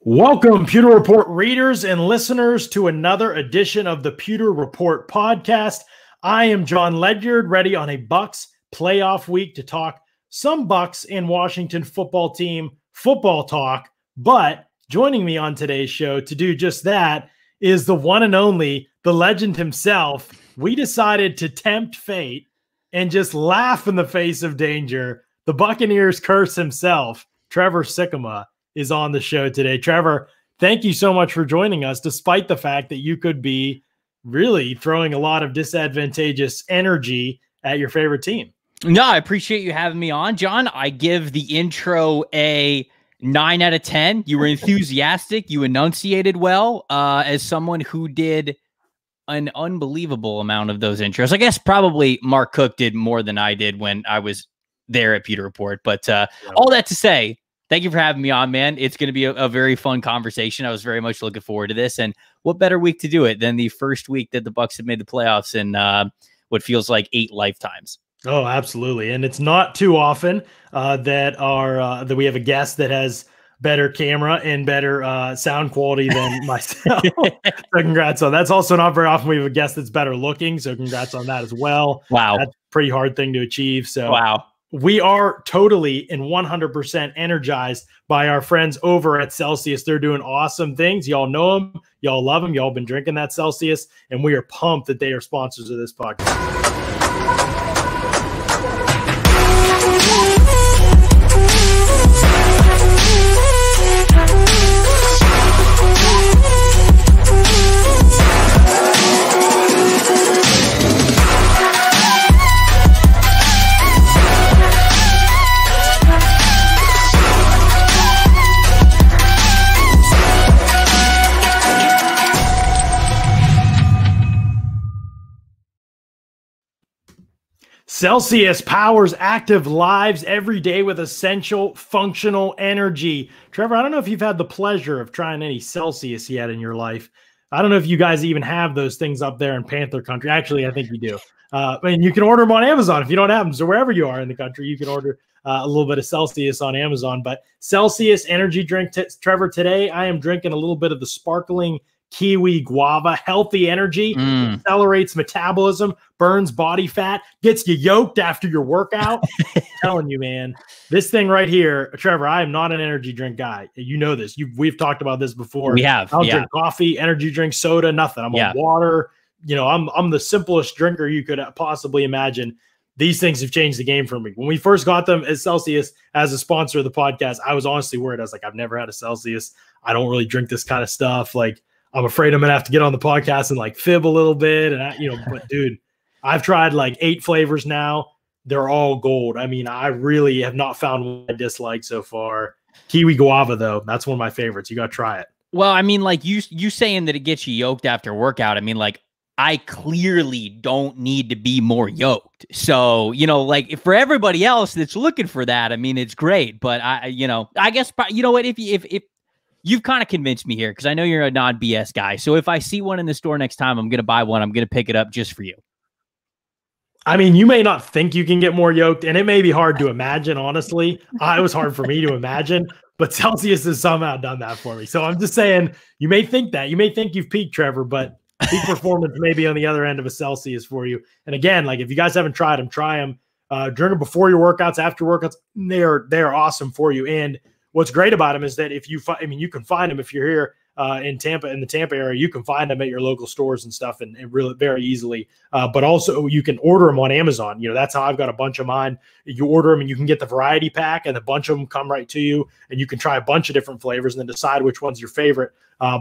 Welcome, Pewter Report readers and listeners, to another edition of the Pewter Report podcast. I am John Ledyard, ready on a Bucs playoff week to talk some Bucs and Washington football team football talk. But joining me on today's show to do just that is the one and only, the legend himself. We decided to tempt fate and just laugh in the face of danger. The Buccaneers curse himself, Trevor Sikkema, is on the show today. Trevor, thank you so much for joining us, despite the fact that you could be really throwing a lot of disadvantageous energy at your favorite team. No, I appreciate you having me on, John. I give the intro a 9 out of 10. You were enthusiastic. You enunciated well. As someone who did an unbelievable amount of those intros, I guess probably Mark Cook did more than I did when I was there at Pewter Report. But all that to say, thank you for having me on, man. It's going to be a very fun conversation. I was very much looking forward to this. And what better week to do it than the first week that the Bucs have made the playoffs in what feels like 8 lifetimes. Oh, absolutely. And it's not too often that we have a guest that has better camera and better sound quality than myself. So congrats on that. That's also not very often we have a guest that's better looking. So congrats on that as well. Wow. That's a pretty hard thing to achieve. So wow. We are totally and 100% energized by our friends over at Celsius. They're doing awesome things. Y'all know them. Y'all love them. Y'all been drinking that Celsius, and we are pumped that they are sponsors of this podcast. Celsius powers active lives every day with essential functional energy. Trevor, I don't know if you've had the pleasure of trying any Celsius yet in your life. I don't know if you guys even have those things up there in Panther country. Actually, I think you do. And you can order them on Amazon if you don't have them. So wherever you are in the country, you can order a little bit of Celsius on Amazon. But Celsius energy drink, Trevor, today I am drinking a little bit of the sparkling kiwi guava. Healthy energy, accelerates metabolism, burns body fat, gets you yoked after your workout. I'm telling you, man, this thing right here, Trevor, I am not an energy drink guy. You know this. We've talked about this before. We have. I'll drink coffee, energy drink, soda, nothing. I'm on water. You know, I'm the simplest drinker you could possibly imagine. These things have changed the game for me. When we first got them as Celsius as a sponsor of the podcast, I was honestly worried. I was like, I've never had a Celsius. I don't really drink this kind of stuff. Like, I'm afraid I'm going to have to get on the podcast and like fib a little bit. And but dude, I've tried like 8 flavors now. They're all gold. I mean, I really have not found one I dislike so far. Kiwi guava though, that's one of my favorites. You got to try it. Well, I mean, like you saying that it gets you yoked after workout. I mean, like I clearly don't need to be more yoked. So, like for everybody else that's looking for that, I mean, it's great, but I guess, you know what, if you've kind of convinced me here because I know you're a non-BS guy. So if I see one in the store next time, I'm going to buy one. I'm going to pick it up just for you. I mean, you may not think you can get more yoked, and it may be hard to imagine, honestly. It was hard for me to imagine, but Celsius has somehow done that for me. So I'm just saying, you may think that. You may think you've peaked, Trevor, but peak performance may be on the other end of a Celsius for you. And again, like if you guys haven't tried them, try them. Drink them before your workouts, after workouts. They're awesome for you. And what's great about them is that if you you can find them if you're here in the Tampa area, you can find them at your local stores and stuff and really very easily. But also you can order them on Amazon. That's how I've got a bunch of mine. You order them and you can get the variety pack and a bunch of them come right to you and you can try a bunch of different flavors and then decide which one's your favorite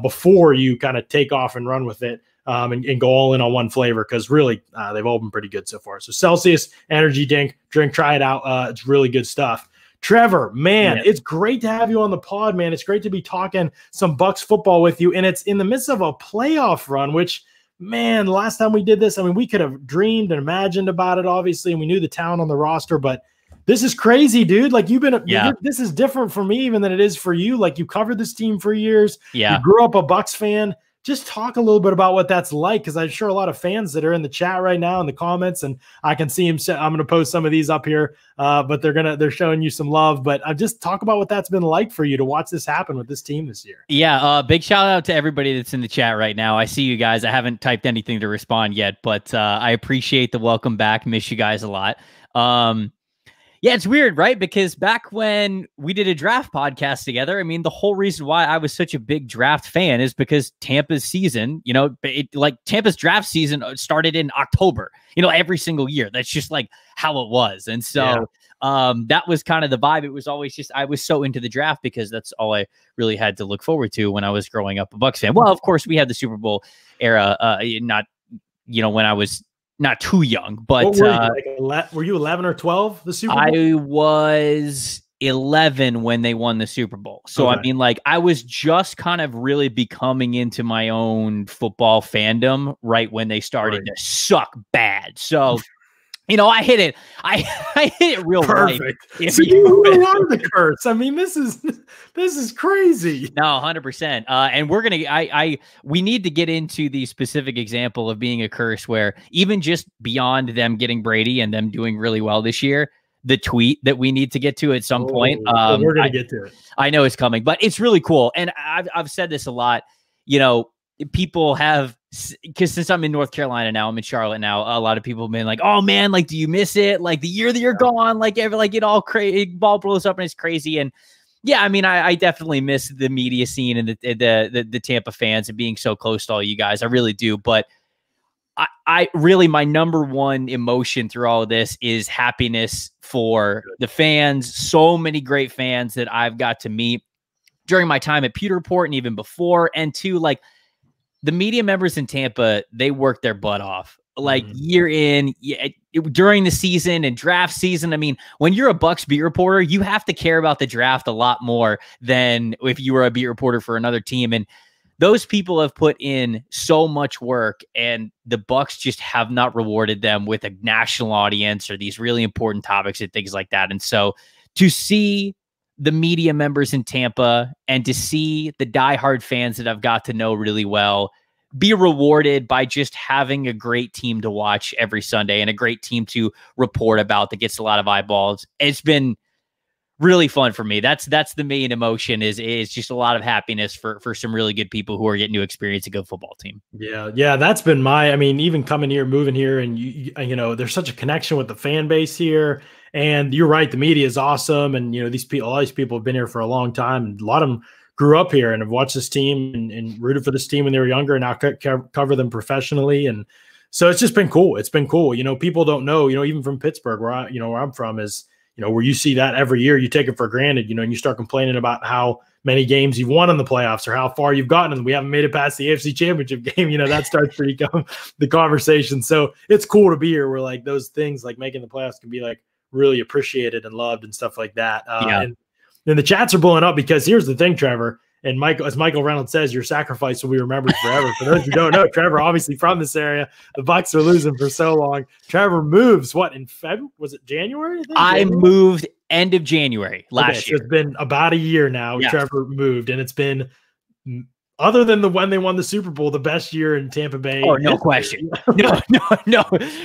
before you kind of take off and run with it and go all in on one flavor. Cause really they've all been pretty good so far. So Celsius energy drink, try it out. It's really good stuff. Trevor, man, It's great to have you on the pod, man. It's great to be talking some Bucs football with you. And it's in the midst of a playoff run, which, man, last time we did this, I mean, we could have dreamed and imagined about it, obviously, and we knew the talent on the roster, but this is crazy, dude. Like this is different for me even than it is for you. Like you covered this team for years. Yeah. You grew up a Bucs fan. just talk a little bit about what that's like, because I'm sure a lot of fans that are in the chat right now in the comments, and I can see him. I'm going to post some of these up here, but they're showing you some love. But just talk about what that's been like for you to watch this happen with this team this year. Yeah, big shout out to everybody that's in the chat right now. I see you guys. I haven't typed anything to respond yet, but I appreciate the welcome back. Miss you guys a lot. Yeah, it's weird, right? Because back when we did a draft podcast together, I mean, the whole reason why I was such a big draft fan is because Tampa's season, Tampa's draft season started in October, every single year. That's just like how it was. And so that was kind of the vibe. It was always just, I was so into the draft because that's all I really had to look forward to when I was growing up a Bucs fan. Well, of course, we had the Super Bowl era, when I was not too young, but were you 11 or 12 the Super Bowl? I was 11 when they won the Super Bowl. So okay. I mean, I was just kind of really becoming into my own football fandom right when they started to suck bad. So I hit it. I hit it real perfect. Right. So you are the curse. I mean, this is crazy. No, 100%. And we're gonna. We need to get into the specific example of being a curse, where even just beyond them getting Brady and them doing really well this year, the tweet that we need to get to at some point. We're gonna get to it. I know it's coming, but it's really cool. And I've said this a lot. People have, because since I'm in North Carolina now, I'm in Charlotte now, a lot of people have been like, oh man, do you miss it? The year that you're gone, it all crazy, ball blows up and it's crazy. And yeah, I mean, I definitely miss the media scene and the Tampa fans and being so close to all you guys. I really do. But I really, my number one emotion through all of this is happiness for the fans. So many great fans that I've got to meet during my time at Pewter Report and even before. And two, the media members in Tampa, they work their butt off year in, during the season and draft season. I mean, when you're a Bucs beat reporter, you have to care about the draft a lot more than if you were a beat reporter for another team. And those people have put in so much work, and the Bucs just have not rewarded them with a national audience or these really important topics and things like that. And so to see the media members in Tampa and to see the diehard fans that I've got to know really well be rewarded by just having a great team to watch every Sunday and a great team to report about that gets a lot of eyeballs. It's been really fun for me. That's the main emotion is just a lot of happiness for some really good people who are getting to experience a good football team. Yeah. That's been even coming here, moving here, and there's such a connection with the fan base here. And you're right, the media is awesome. And, these people, a lot of these people have been here for a long time. And a lot of them grew up here and have watched this team and rooted for this team when they were younger, and now cover them professionally. And so it's just been cool. It's been cool. People don't know, even from Pittsburgh, where I'm from, is, where you see that every year, you take it for granted, and you start complaining about how many games you've won in the playoffs or how far you've gotten, and we haven't made it past the AFC Championship game. That starts to become the conversation. So it's cool to be here where those things making the playoffs can be really appreciated and loved and stuff like that. And the chats are blowing up because here's the thing, Trevor, and Michael, as Michael Reynolds says, your sacrifice will be remembered forever. For those who don't know, Trevor, obviously from this area, the Bucs are losing for so long. Trevor moves in February? Was it January? I moved end of January last year. So it's been about a year now. Yeah. Trevor moved, and it's been, other than when they won the Super Bowl, the best year in Tampa Bay. Oh, no question.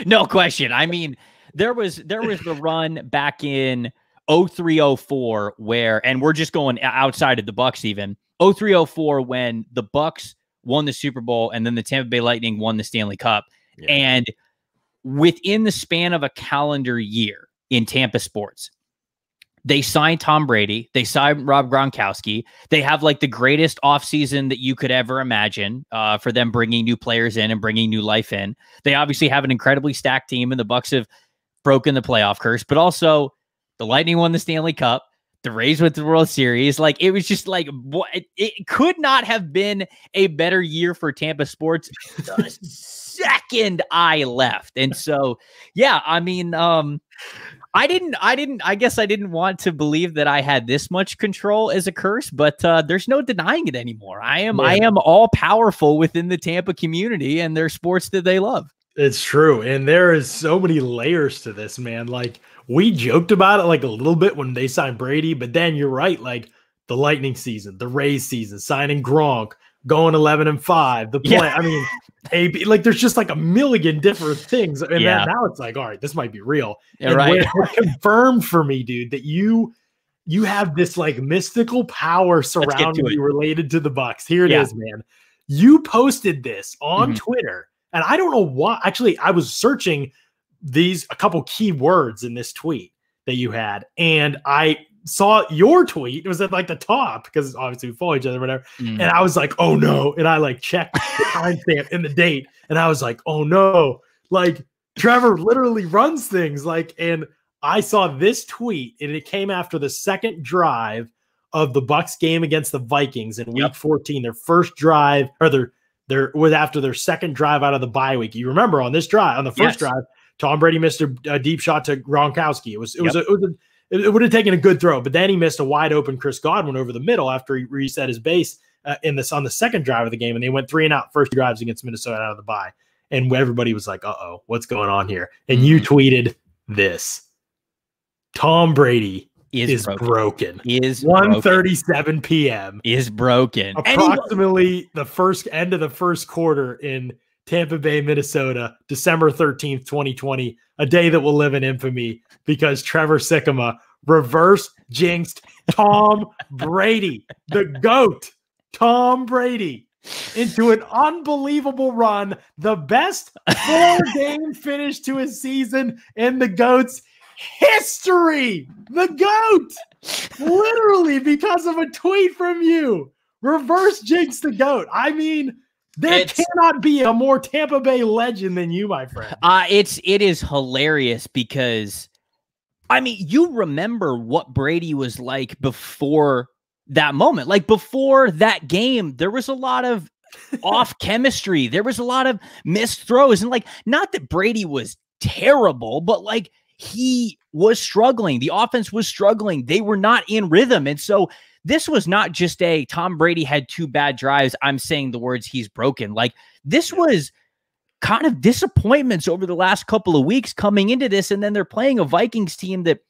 No question. I mean, there was the run back in 03-04 where, and we're just going outside of the Bucs even, 03-04 when the Bucs won the Super Bowl and then the Tampa Bay Lightning won the Stanley Cup. Yeah. And within the span of a calendar year in Tampa sports, they signed Tom Brady. They signed Rob Gronkowski. They have the greatest offseason that you could ever imagine for them bringing new players in and bringing new life in. They obviously have an incredibly stacked team, and the Bucs have broken the playoff curse, but also the Lightning won the Stanley Cup. The Rays went to the World Series. It was just it could not have been a better year for Tampa sports the second I left. And so, yeah, I mean, I guess I didn't want to believe that I had this much control as a curse, but there's no denying it anymore. I am all powerful within the Tampa community and their sports that they love. It's true. And there is so many layers to this, man. We joked about it a little bit when they signed Brady, but then you're right. the Lightning season, the Rays season, signing Gronk, going 11-5, the play. Yeah. I mean, AB, like there's just like a million different things. And Yeah. then now it's like, all right, this might be real. Yeah, and right. it confirmed for me, dude, that you have this like mystical power surrounding you related to the Bucs. Here it is, man. You posted this on Twitter, and I don't know why. Actually, I was searching a couple key words in this tweet that you had, and I saw your tweet. It was at like the top because obviously we follow each other, or whatever. And I was like, oh no. And I like checked the timestamp and the date, and I was like, oh no. Like Trevor literally runs things like, and I saw this tweet, and it came after the second drive of the Bucs game against the Vikings in week 14. Their first drive, or their was after their second drive out of the bye week. You remember on this drive, on the first drive, Tom Brady missed a deep shot to Gronkowski. It would have taken a good throw, but then he missed a wide open Chris Godwin over the middle after he reset his base on the second drive of the game, and they went 3 and out first drives against Minnesota out of the bye. And everybody was like, "Uh-oh, what's going on here?" And you tweeted this: Tom Brady is broken. Is 1:37 p.m. Is broken. Approximately the end of the first quarter in Tampa Bay, Minnesota, December 13th, 2020, a day that will live in infamy because Trevor Sikkema reverse jinxed Tom Brady, the GOAT, Tom Brady, into an unbelievable run, the best 4-game finish to his season in the GOAT's history. The GOAT, literally because of a tweet from you, reverse jinx the GOAT. I mean, there cannot be a more Tampa Bay legend than you, my friend. It is hilarious because, I mean, you remember what Brady was like before that moment. Like before that game, there was a lot of off chemistry. There was a lot of missed throws. And like, not that Brady was terrible, but like he was struggling. The offense was struggling. They were not in rhythm. And so this was not just a Tom Brady had 2 bad drives, I'm saying the words he's broken. Like this was kind of disappointments over the last couple of weeks coming into this. And then they're playing a Vikings team that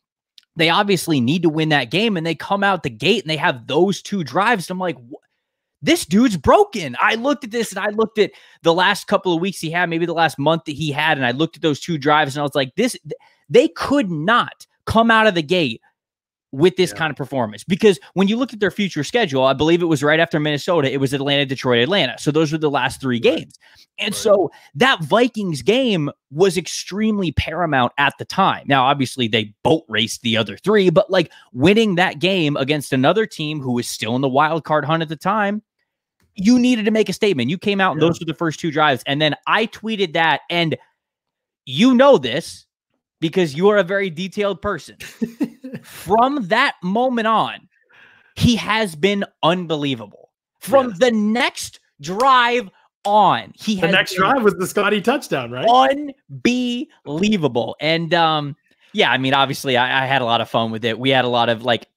they obviously need to win that game. And they come out the gate and they have those 2 drives. And I'm like, this dude's broken. I looked at this and I looked at the last couple of weeks he had, maybe the last month that he had. And I looked at those 2 drives and I was like, they could not come out of the gate with this kind of performance, because when you look at their future schedule, I believe it was right after Minnesota, it was Atlanta, Detroit, Atlanta. So those were the last 3 games. And so that Vikings game was extremely paramount at the time. Now, obviously they boat raced the other 3, but like winning that game against another team who was still in the wild card hunt at the time, you needed to make a statement. You came out and those were the first 2 drives. And then I tweeted that, and you know this because you are a very detailed person. From that moment on, he has been unbelievable. From the next drive on, the next drive was the Scotty touchdown, right? Unbelievable. And yeah, I mean, obviously, I had a lot of fun with it. We had a lot of like,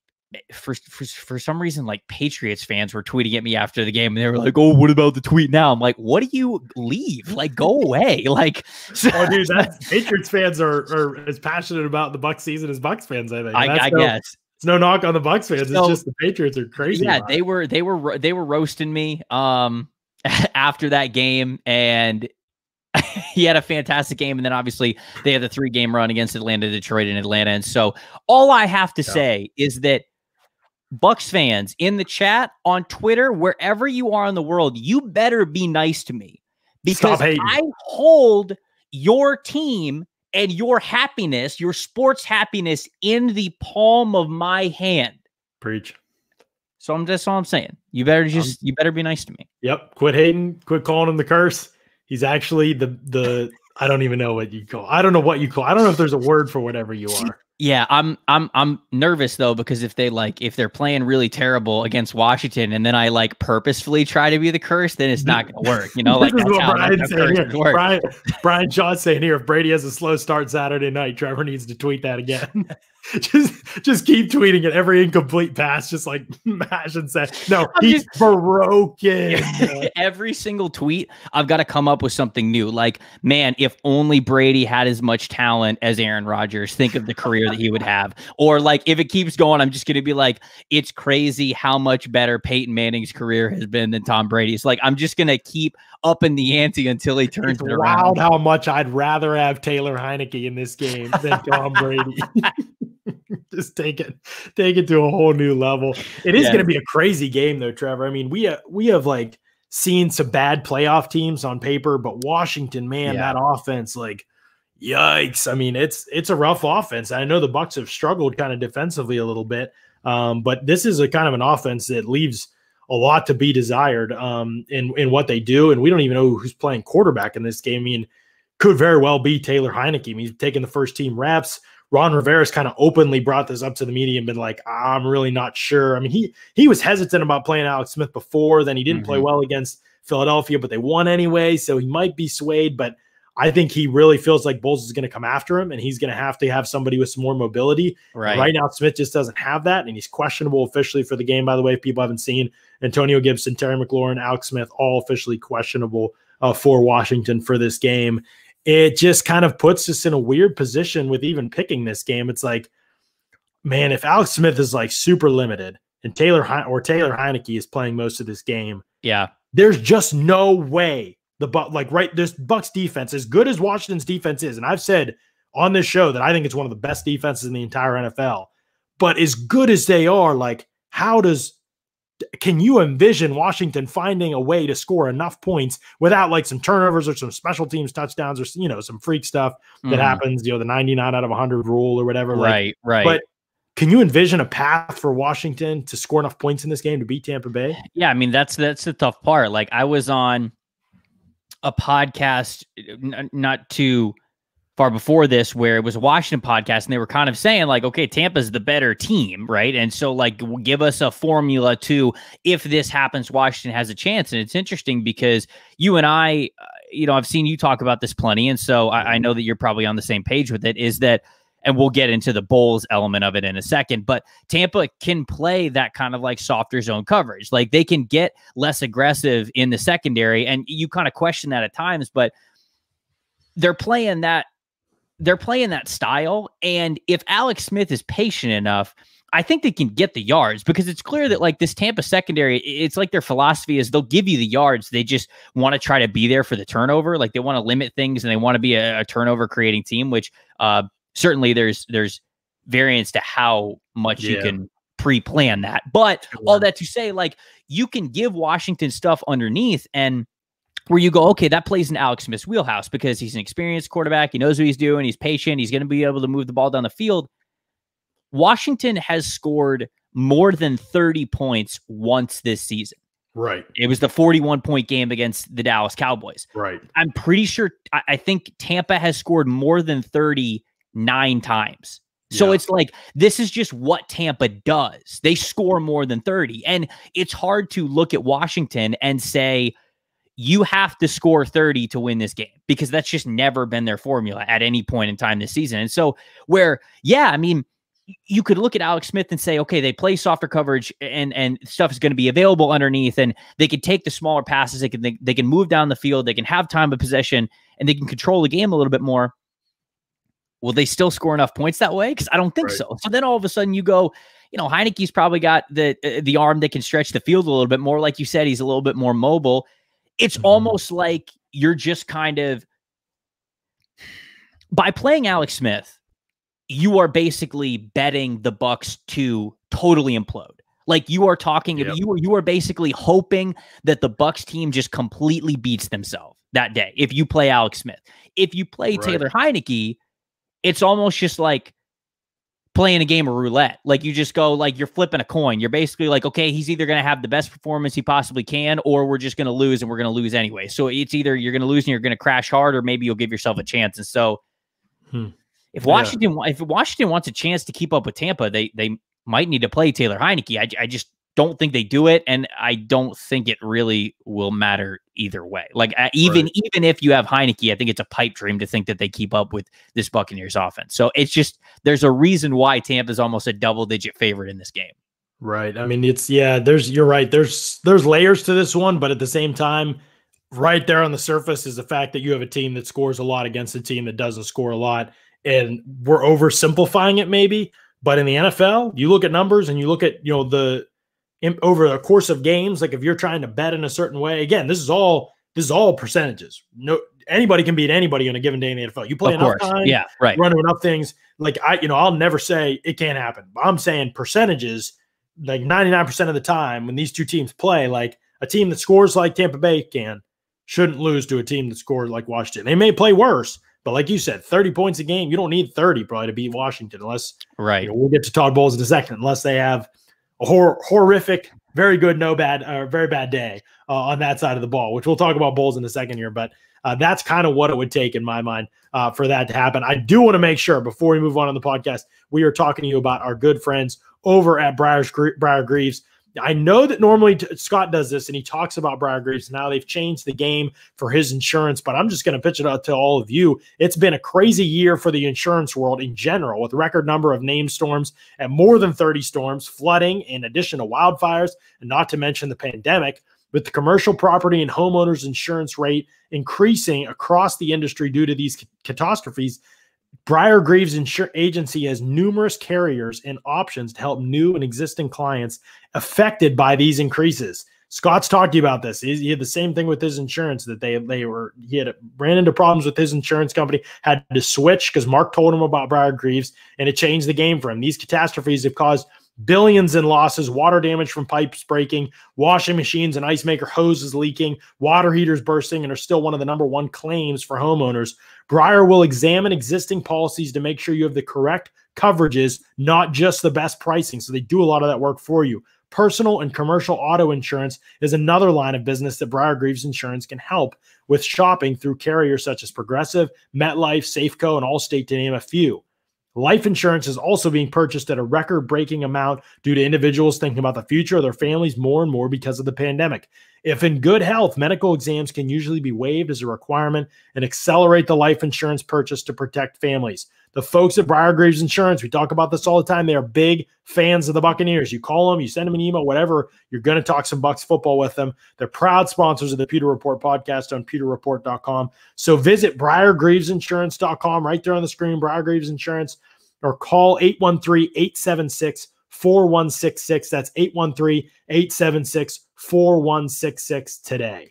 for some reason, like Patriots fans were tweeting at me after the game, and they were like, "Oh, what about the tweet now?" I'm like, "What do you leave? Like, go away!" Like, oh, dude, Patriots fans are as passionate about the Bucs season as Bucs fans. I think. I guess it's no knock on the Bucs fans. It's just the Patriots are crazy. Yeah, they were roasting me after that game, and he had a fantastic game. And then obviously they had the 3-game run against Atlanta, Detroit, and Atlanta. And so all I have to say is that Bucs fans in the chat, on Twitter, wherever you are in the world, you better be nice to me, because I hold your team and your happiness, your sports happiness, in the palm of my hand. Preach. So that's all I'm saying. You better you better be nice to me. Yep. Quit hating. Quit calling him the curse. He's actually the I don't even know what you call. I don't know what you call. I don't know if there's a word for whatever you are. Yeah, I'm nervous though, because if they're playing really terrible against Washington, and then I like purposefully try to be the curse, then it's not going to work. You know, like this is what Brian's saying here. Brian Shaw's saying here, if Brady has a slow start Saturday night, Trevor needs to tweet that again. just keep tweeting it. Every incomplete pass, just like mash and say, no, he's broken. Every single tweet, I've got to come up with something new. Like, man, if only Brady had as much talent as Aaron Rodgers, think of the career that he would have. Or like, if it keeps going, I'm just going to be like, it's crazy how much better Peyton Manning's career has been than Tom Brady's. Like, I'm just going to keep upping the ante until he turns it around. How much I'd rather have Taylor Heineke in this game than Tom Brady. Just take it to a whole new level. It is going to be a crazy game though, Trevor. I mean, we have like seen some bad playoff teams on paper, but Washington, man, that offense, like, yikes. I mean, it's a rough offense. I know the Bucs have struggled kind of defensively a little bit, but this is a kind of an offense that leaves a lot to be desired in what they do. And we don't even know who's playing quarterback in this game. I mean, could very well be Taylor Heineke. I mean, he's taking the first team reps. Ron Rivera's kind of openly brought this up to the media and been like, I'm really not sure. I mean, he was hesitant about playing Alex Smith before. Then he didn't play well against Philadelphia, but they won anyway. So he might be swayed, but I think he really feels like Bowles is going to come after him and he's going to have somebody with some more mobility. Right now, Smith just doesn't have that. And he's questionable officially for the game, by the way, if people haven't seen. Antonio Gibson, Terry McLaurin, Alex Smith, all officially questionable for Washington for this game. It just kind of puts us in a weird position with even picking this game. It's like, man, if Alex Smith is like super limited and Taylor Heineke is playing most of this game, there's just no way this Bucs defense, as good as Washington's defense is, and I've said on this show that I think it's one of the best defenses in the entire NFL, but as good as they are, like, can you envision Washington finding a way to score enough points without like some turnovers or some special teams touchdowns or, some freak stuff that happens, the 99 out of 100 rule or whatever. Right. But can you envision a path for Washington to score enough points in this game to beat Tampa Bay? Yeah. I mean, that's the tough part. Like, I was on a podcast not too far before this where it was a Washington podcast and they were kind of saying like, okay, Tampa's the better team, right? And so like, give us a formula to, if this happens, Washington has a chance. And it's interesting because you and I, I've seen you talk about this plenty. And so I know that you're probably on the same page with it, is that, and we'll get into the Bowles element of it in a second, but Tampa can play that kind of like softer zone coverage. Like, they can get less aggressive in the secondary, and you kind of question that at times, but they're playing that style. And if Alex Smith is patient enough, I think they can get the yards, because it's clear that like this Tampa secondary, it's like their philosophy is they'll give you the yards. They just want to try to be there for the turnover. Like, they want to limit things and they want to be a turnover creating team, which certainly there's variance to how much you can pre-plan that. But all that to say, like, you can give Washington stuff underneath and where you go, okay, that plays in Alex Smith's wheelhouse because he's an experienced quarterback. He knows what he's doing. He's patient. He's going to be able to move the ball down the field. Washington has scored more than 30 points once this season. Right. It was the 41-point game against the Dallas Cowboys. Right. I'm pretty sure, I think Tampa has scored more than 39 times. So it's like, this is just what Tampa does. They score more than 30. And it's hard to look at Washington and say, you have to score 30 to win this game, because that's just never been their formula at any point in time this season. And so I mean, you could look at Alex Smith and say, okay, they play softer coverage and stuff is going to be available underneath, and they can take the smaller passes. They can move down the field. They can have time of possession, and they can control the game a little bit more. Will they still score enough points that way? Because I don't think so. So then all of a sudden you go, Heineke's probably got the arm that can stretch the field a little bit more. Like you said, he's a little bit more mobile. It's almost like you're just kind of, by playing Alex Smith, you are basically betting the Bucs to totally implode. Like, you are talking, you are basically hoping that the Bucs team just completely beats themselves that day. If you play Alex Smith, if you play Taylor Heineke, it's almost just like playing a game of roulette. Like, you just go, like, you're flipping a coin. You're basically like, okay, he's either going to have the best performance he possibly can, or we're just going to lose, and we're going to lose anyway. So it's either you're going to lose and you're going to crash hard, or maybe you'll give yourself a chance. And so if Washington wants a chance to keep up with Tampa, they might need to play Taylor Heineke. I just don't think they do it, and I don't think it really will matter either way. Like even if you have Heineke, I think it's a pipe dream to think that they keep up with this Buccaneers offense. So it's just there's a reason why Tampa's almost a double-digit favorite in this game. Right. I mean, you're right. There's layers to this one, but at the same time, right there on the surface is the fact that you have a team that scores a lot against a team that doesn't score a lot, and we're oversimplifying it maybe. But in the NFL, you look at numbers and you look at over the course of games, like if you're trying to bet in a certain way, again, this is all percentages. No, anybody can beat anybody on a given day in the NFL. You play enough time, run enough things. Like I'll never say it can't happen. I'm saying percentages, like 99% of the time when these two teams play, like a team that scores like Tampa Bay shouldn't lose to a team that scores like Washington. They may play worse, but like you said, 30 points a game, you don't need 30 probably to beat Washington unless we'll get to Todd Bowles in a second, unless they have a horrific, very good, very bad day on that side of the ball, which we'll talk about Bowles in a second here. But that's kind of what it would take in my mind for that to happen. I do want to make sure before we move on the podcast, we are talking to you about our good friends over at Briar Greaves. I know that normally Scott does this and he talks about Briar Greaves. Now they've changed the game for his insurance, but I'm just going to pitch it out to all of you. It's been a crazy year for the insurance world in general, with a record number of named storms and more than 30 storms, flooding, in addition to wildfires, and not to mention the pandemic, with the commercial property and homeowners insurance rate increasing across the industry due to these catastrophes. Briar Greaves Insurance Agency has numerous carriers and options to help new and existing clients affected by these increases. Scott's talked to you about this. He had the same thing with his insurance, that he ran into problems with his insurance company, had to switch because Mark told him about Briar Greaves, and it changed the game for him. These catastrophes have caused billions in losses, water damage from pipes breaking, washing machines and ice maker hoses leaking, water heaters bursting, and are still one of the #1 claims for homeowners. Briar will examine existing policies to make sure you have the correct coverages, not just the best pricing. So they do a lot of that work for you. Personal and commercial auto insurance is another line of business that Briar Greaves Insurance can help with shopping through carriers such as Progressive, MetLife, Safeco, and Allstate, to name a few. Life insurance is also being purchased at a record-breaking amount due to individuals thinking about the future of their families more and more because of the pandemic. If in good health, medical exams can usually be waived as a requirement and accelerate the life insurance purchase to protect families. The folks at Briar Greaves Insurance, we talk about this all the time. They are big fans of the Buccaneers. You call them, you send them an email, whatever, you're going to talk some Bucs football with them. They're proud sponsors of the Pewter Report podcast on pewterreport.com. So visit briargreavesinsurance.com right there on the screen, Briar Greaves Insurance, or call 813-876-4166. That's 813-876-4166 today.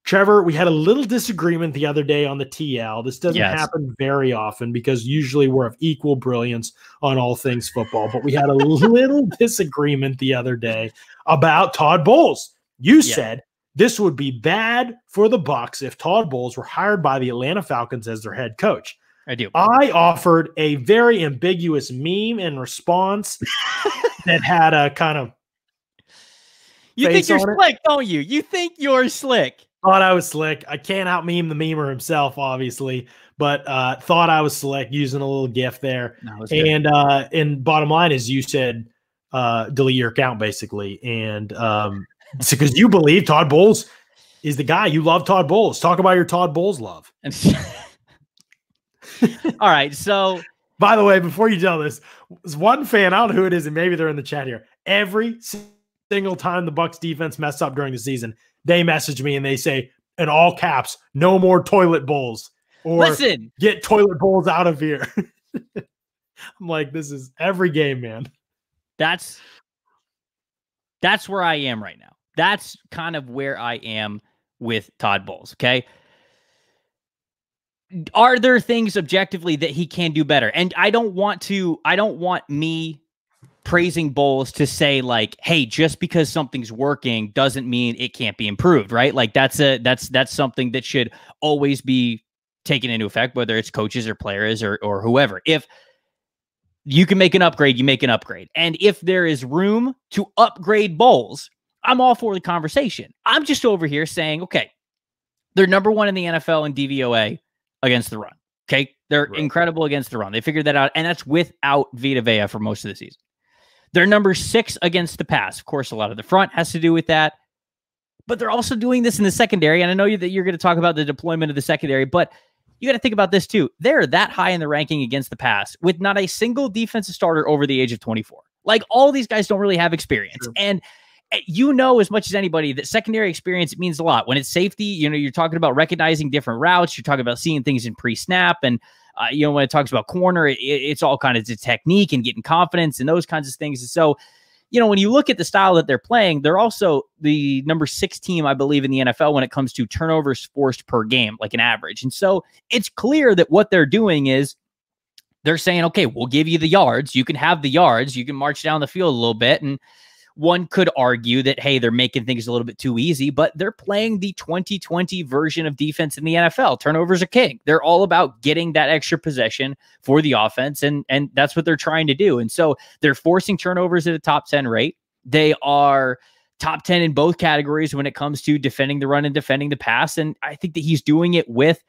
Trevor, we had a little disagreement the other day on the TL. This doesn't happen very often because usually we're of equal brilliance on all things football, but we had a little disagreement the other day about Todd Bowles. You said this would be bad for the Bucs if Todd Bowles were hired by the Atlanta Falcons as their head coach. I do. I offered a very ambiguous meme in response that had a kind of You think you're slick, don't you? You think you're slick. Thought I was slick. I can't out meme the memer himself, obviously, but thought I was slick using a little GIF there. No, and bottom line is, you said delete your account basically, and because you believe Todd Bowles is the guy. You love Todd Bowles. Talk about your Todd Bowles love. All right. So, by the way, before you tell this, one fan, I don't know who it is, and maybe they're in the chat here. Every single time the Bucs defense mess up during the season, they message me and they say, in all caps, no more toilet bowls, or listen, get toilet bowls out of here. I'm like, this is every game, man. That's where I am right now. That's kind of where I am with Todd Bowles. Okay. Are there things objectively that he can do better? And I don't want me praising Bowles to say like, hey, just because something's working doesn't mean it can't be improved, right? Like that's something that should always be taken into effect, whether it's coaches or players or whoever. If you can make an upgrade, you make an upgrade. And if there is room to upgrade Bowles, I'm all for the conversation. I'm just over here saying, okay, they're #1 in the NFL in DVOA against the run. Okay. They're incredible against the run. They figured that out. And that's without Vita Vea for most of the season. They're number 6 against the pass. Of course, a lot of the front has to do with that, but they're also doing this in the secondary. And I know that you're going to talk about the deployment of the secondary, but you got to think about this too. They're that high in the ranking against the pass with not a single defensive starter over the age of 24. Like, all these guys don't really have experience. Sure. And you know as much as anybody that secondary experience means a lot. When it's safety, you know, you're talking about recognizing different routes. You're talking about seeing things in pre-snap. And, you know, when it talks about corner, it's all kind of the technique and getting confidence and those kinds of things. And so, you know, when you look at the style that they're playing, they're also the number 6 team, I believe, in the NFL when it comes to turnovers forced per game, like an average. And so it's clear that what they're doing is they're saying, okay, we'll give you the yards. You can have the yards. You can march down the field a little bit. And one could argue that, hey, they're making things a little bit too easy, but they're playing the 2020 version of defense in the NFL. Turnovers are king. They're all about getting that extra possession for the offense, and that's what they're trying to do. And so they're forcing turnovers at a top 10 rate. They are top 10 in both categories when it comes to defending the run and defending the pass, and I think that he's doing it with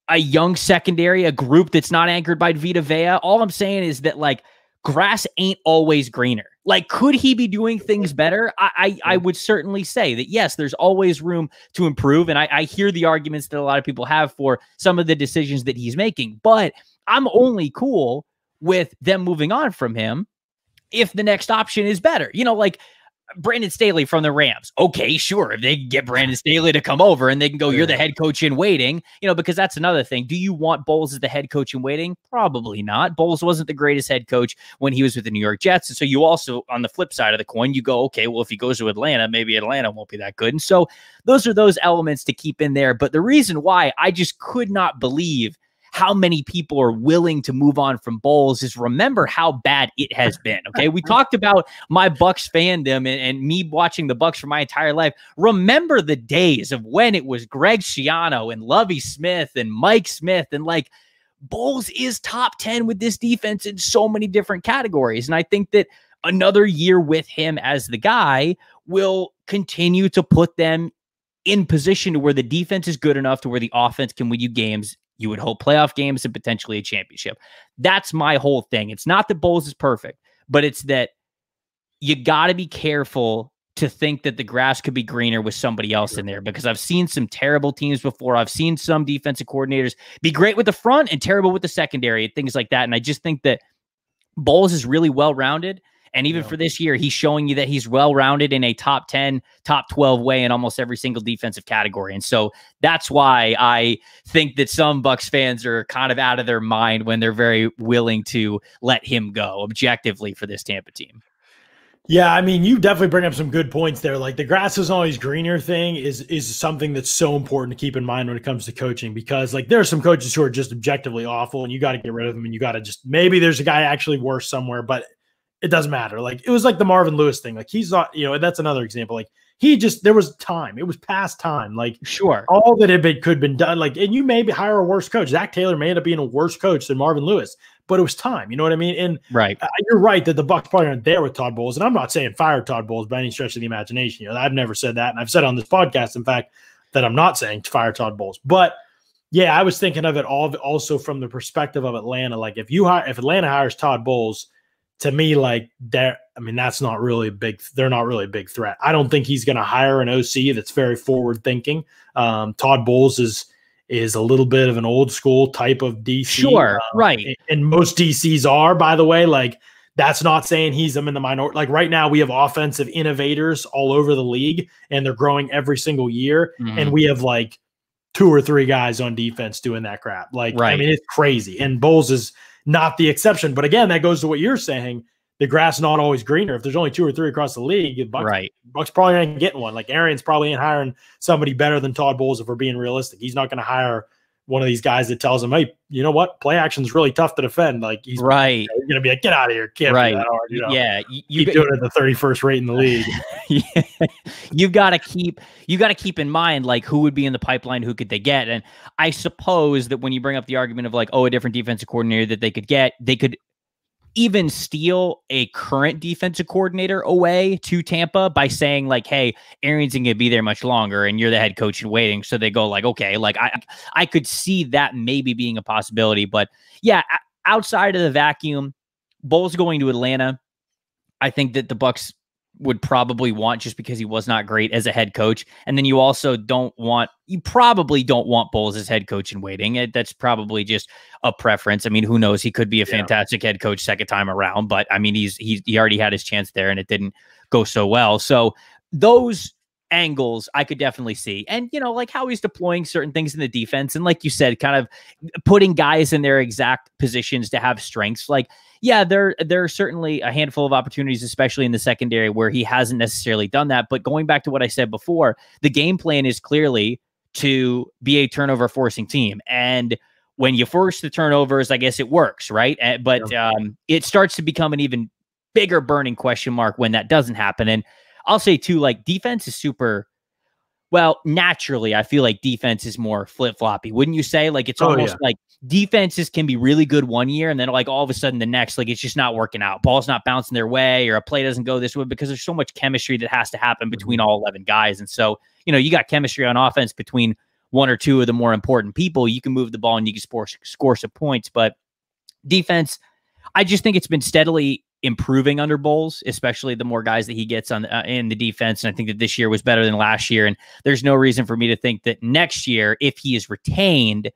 a young secondary, a group that's not anchored by Vita Vea. All I'm saying is that, like, grass ain't always greener. Like, could he be doing things better? I would certainly say that, yes, there's always room to improve. And I hear the arguments that a lot of people have for some of the decisions that he's making, but I'm only cool with them moving on from him if the next option is better. You know, like Brandon Staley from the Rams. Okay, sure. If they can get Brandon Staley to come over and they can go, you're the head coach in waiting, you know, because that's another thing. Do you want Bowles as the head coach in waiting? Probably not. Bowles wasn't the greatest head coach when he was with the New York Jets. And so you also, on the flip side of the coin, you go, okay, well, if he goes to Atlanta, maybe Atlanta won't be that good. And so those are those elements to keep in there. But the reason why I just could not believe how many people are willing to move on from Bowles is remember how bad it has been. Okay. We talked about my Bucs fandom and me watching the Bucs for my entire life. Remember the days of when it was Greg Schiano and Lovie Smith and Mike Smith, and like, Bowles is top 10 with this defense in so many different categories. And I think that another year with him as the guy will continue to put them in position to where the defense is good enough to where the offense can win you games. You would hope playoff games and potentially a championship. That's my whole thing. It's not that Bowles is perfect, but it's that you got to be careful to think that the grass could be greener with somebody else in there, because I've seen some terrible teams before. I've seen some defensive coordinators be great with the front and terrible with the secondary and things like that. And I just think that Bowles is really well-rounded. And even for this year, he's showing you that he's well-rounded in a top 10, top 12 way in almost every single defensive category. And so that's why I think that some Bucs fans are kind of out of their mind when they're very willing to let him go objectively for this Tampa team. Yeah, I mean, you definitely bring up some good points there. Like, the grass is always greener thing is something that's so important to keep in mind when it comes to coaching, because like there are some coaches who are just objectively awful and you got to get rid of them, and you got to just, maybe there's a guy actually worse somewhere, but it doesn't matter. Like, it was like the Marvin Lewis thing. Like, he's not, you know, that's another example. Like, there was time. It was past time. Like, sure, all that could have been done. Like, and you maybe hire a worse coach. Zach Taylor may end up being a worse coach than Marvin Lewis, but it was time. You know what I mean? And right, you're right that the Bucs probably aren't there with Todd Bowles. And I'm not saying fire Todd Bowles by any stretch of the imagination. You know, I've never said that. And I've said on this podcast, in fact, that I'm not saying to fire Todd Bowles. But yeah, I was thinking of it all also from the perspective of Atlanta. Like, if Atlanta hires Todd Bowles, to me, like, that's not really they're not really a big threat. I don't think he's going to hire an OC that's very forward thinking. Todd Bowles is a little bit of an old school type of DC. Sure, right. And most DCs are, by the way. Like, that's not saying he's them in the minority. Like, right now we have offensive innovators all over the league and they're growing every single year. Mm-hmm. And we have like 2 or 3 guys on defense doing that crap. Like, right. I mean, it's crazy. And Bowles is not the exception. But again, that goes to what you're saying. The grass is not always greener. If there's only 2 or 3 across the league, Bucs probably ain't getting one. Like, Arians probably ain't hiring somebody better than Todd Bowles if we're being realistic. He's not going to hire one of these guys that tells him, hey, you know what? Play action is really tough to defend. Like, he's going to be like, get out of here. Can't be that hard. You know? Yeah. You keep doing it at the 31st rate in the league. Yeah. You got to keep in mind, like, who would be in the pipeline, who could they get? And I suppose that when you bring up the argument of like, oh, a different defensive coordinator that they could get, they could even steal a current defensive coordinator away to Tampa by saying like, hey, Arians isn't going to be there much longer and you're the head coach in waiting. So they go like, okay, like I could see that maybe being a possibility. But yeah, outside of the vacuum, Bowles going to Atlanta, I think that the Bucs would probably want, just because he was not great as a head coach. And then you also probably don't want Bowles as head coach in waiting. That's probably just a preference. I mean, who knows? He could be a fantastic head coach second time around, but I mean, he already had his chance there and it didn't go so well. So those angles I could definitely see. And, like how he's deploying certain things in the defense. And like you said, kind of putting guys in their exact positions to have strengths. Like, yeah, there are certainly a handful of opportunities, especially in the secondary, where he hasn't necessarily done that. But going back to what I said before, the game plan is clearly to be a turnover forcing team. And when you force the turnovers, I guess it works, right? But it starts to become an even bigger burning question mark when that doesn't happen. And I'll say too, like, defense is super, well, naturally, I feel like defense is more flip-floppy. Wouldn't you say? Like, it's almost like defenses can be really good one year, and then like all of a sudden the next, like, it's just not working out. Ball's not bouncing their way, or a play doesn't go this way, because there's so much chemistry that has to happen between all 11 guys. And so, you got chemistry on offense between one or two of the more important people. You can move the ball and you can score some points. But defense, I just think it's been steadily improving under Bowles, especially the more guys that he gets on in the defense. And I think that this year was better than last year. And there's no reason for me to think that next year, if he is retained,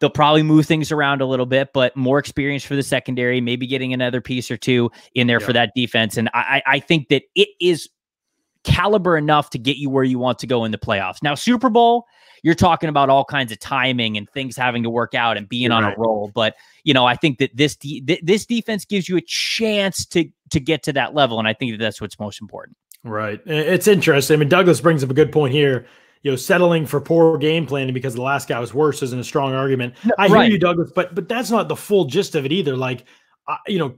they'll probably move things around a little bit, but more experience for the secondary, maybe getting another piece or two in there for that defense. And I think that it is caliber enough to get you where you want to go in the playoffs. Now, Super Bowl, you're talking about all kinds of timing and things having to work out and being on a roll. But, I think that this defense gives you a chance to get to that level. And I think that that's what's most important. Right. It's interesting. I mean, Douglas brings up a good point here. Settling for poor game planning because the last guy was worse isn't a strong argument. I hear you, Douglas, but that's not the full gist of it either. Like,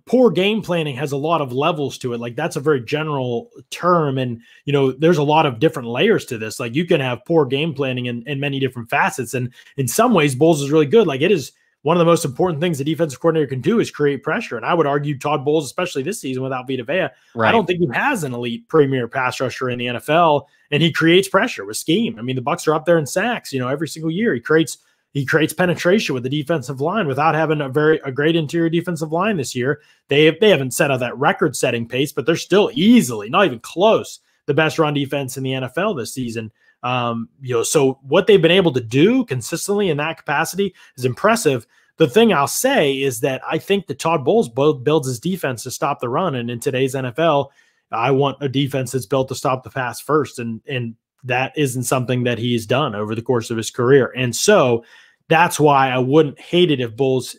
poor game planning has a lot of levels to it. Like, that's a very general term. And, there's a lot of different layers to this. Like, you can have poor game planning in many different facets. And in some ways, Bowles is really good. Like, it is one of the most important things the defensive coordinator can do is create pressure. And I would argue Todd Bowles, especially this season without Vita Vea, I don't think he has an elite premier pass rusher in the NFL. And he creates pressure with scheme. I mean, the Bucs are up there in sacks, every single year. He creates penetration with the defensive line without having a great interior defensive line this year. They haven't set up that record-setting pace, but they're still easily, not even close, the best run defense in the NFL this season. So what they've been able to do consistently in that capacity is impressive. The thing I'll say is that I think that Todd Bowles builds his defense to stop the run. And in today's NFL, I want a defense that's built to stop the pass first. And that isn't something that he's done over the course of his career. And so that's why I wouldn't hate it if Bowles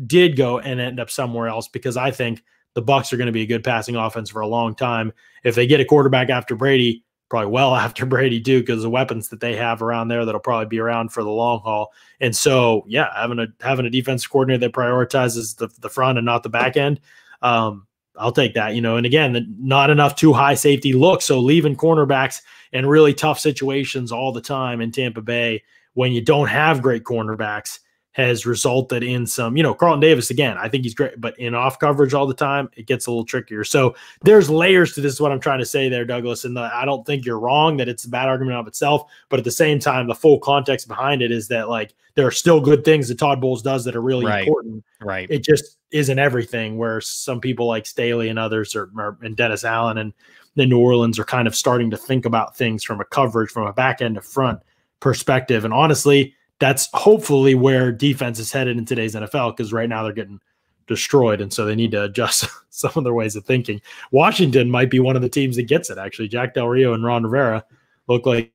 did go and end up somewhere else, because I think the Bucs are going to be a good passing offense for a long time. If they get a quarterback after Brady, probably well after Brady too, because the weapons that they have around there, that'll probably be around for the long haul. And so, yeah, having a defensive coordinator that prioritizes the front and not the back end, I'll take that, and again, not enough too high safety looks. So leaving cornerbacks in really tough situations all the time in Tampa Bay when you don't have great cornerbacks has resulted in some, Carlton Davis, again, I think he's great, but in off coverage all the time, it gets a little trickier. So there's layers to this, is what I'm trying to say there, Douglas. And I don't think you're wrong that it's a bad argument of itself, but at the same time, the full context behind it is that, like, there are still good things that Todd Bowles does that are really important. Right. It just isn't everything, where some people like Staley and others and Dennis Allen and the New Orleans are kind of starting to think about things from a coverage, from a back end to front perspective. And honestly, that's hopefully where defense is headed in today's NFL, because right now they're getting destroyed. And so they need to adjust some of their ways of thinking. Washington might be one of the teams that gets it, actually. Jack Del Rio and Ron Rivera look like